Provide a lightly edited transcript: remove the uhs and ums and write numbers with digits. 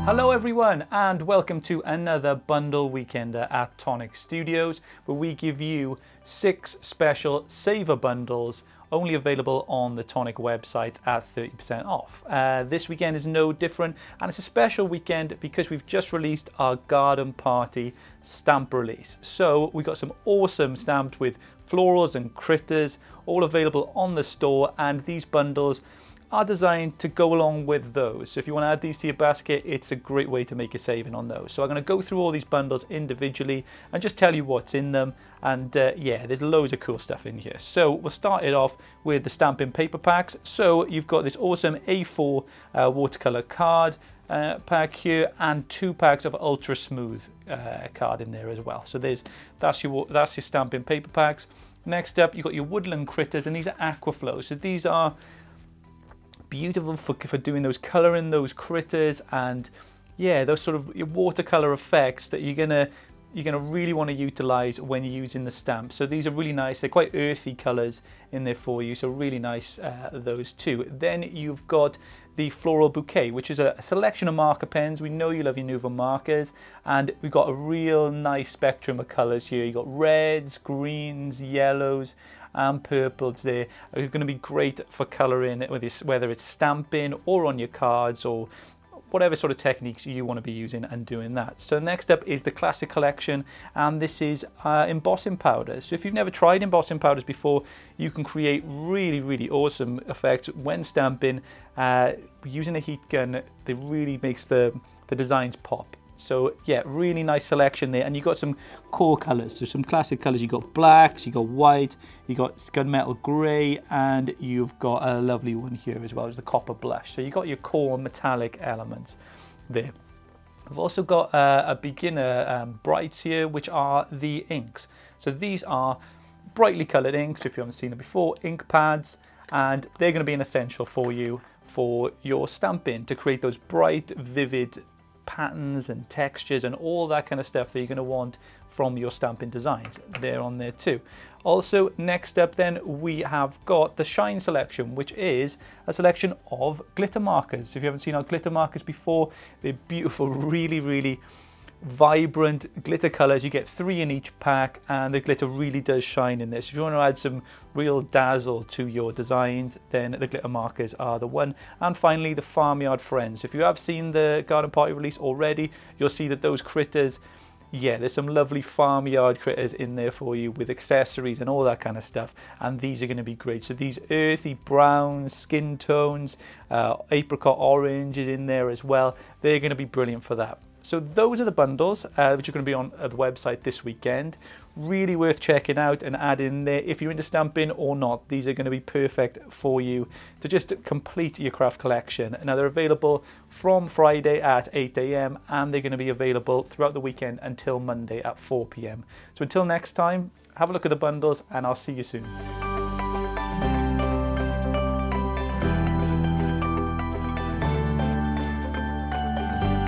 Hello everyone and welcome to another bundle weekender at Tonic Studios, where we give you 6 special saver bundles only available on the Tonic website at 30% off. This weekend is no different, and it's a special weekend because we've just released our garden party stamp release. So we got some awesome stamps with florals and critters all available on the store, and these bundles are designed to go along with those. So if you want to add these to your basket, it's a great way to make a saving on those. So I'm going to go through all these bundles individually and just tell you what's in them. And yeah, there's loads of cool stuff in here. So we'll start it off with the stamping paper packs. So you've got this awesome A4 watercolor card pack here, and 2 packs of ultra smooth card in there as well. So that's your stamping paper packs. Next up, you've got your woodland critters, and these are aquaflows. So these are beautiful for doing those, colouring those critters, and yeah, those sort of watercolor effects that you're gonna really want to utilize when you're using the stamp. So these are really nice. They're quite earthy colors in there for you, so really nice, those two. Then you've got the Floral Bouquet, which is a selection of marker pens. We know you love your Nuvo markers, and we've got a real nice spectrum of colors here. You've got reds, greens, yellows and purples there. Are going to be great for colouring, whether it's stamping or on your cards or whatever sort of techniques you want to be using and doing that. So next up is the classic collection, and this is embossing powders. So if you've never tried embossing powders before, you can create really awesome effects when stamping using a heat gun. That really makes the designs pop. So yeah, really nice selection there, and you've got some core colours. So some classic colours. You've got blacks, you've got white, you've got gunmetal grey, and you've got a lovely one here as well as the copper blush. So you've got your core metallic elements there. I've also got a beginner brights here, which are the inks. So these are brightly coloured inks, if you haven't seen them before, ink pads, and they're going to be an essential for you for your stamping to create those bright, vivid patterns and textures and all that kind of stuff that you're going to want from your stamping designs. They're on there too. Also, next up then, we have got the Shine selection, which is a selection of glitter markers. If you haven't seen our glitter markers before, they're beautiful, really vibrant glitter colors. You get 3 in each pack, and the glitter really does shine in this. If you want to add some real dazzle to your designs, then the glitter markers are the one. And finally, the Farmyard Friends. If you have seen the garden party release already, you'll see that those critters, yeah, there's some lovely farmyard critters in there for you with accessories and all that kind of stuff, and these are going to be great. So these earthy browns, skin tones, apricot orange is in there as well. They're going to be brilliant for that. So those are the bundles which are going to be on the website this weekend. Really worth checking out and adding there if you're into stamping or not. These are going to be perfect for you to just complete your craft collection. Now they're available from Friday at 8 AM, and they're going to be available throughout the weekend until Monday at 4 PM. So until next time, have a look at the bundles, and I'll see you soon.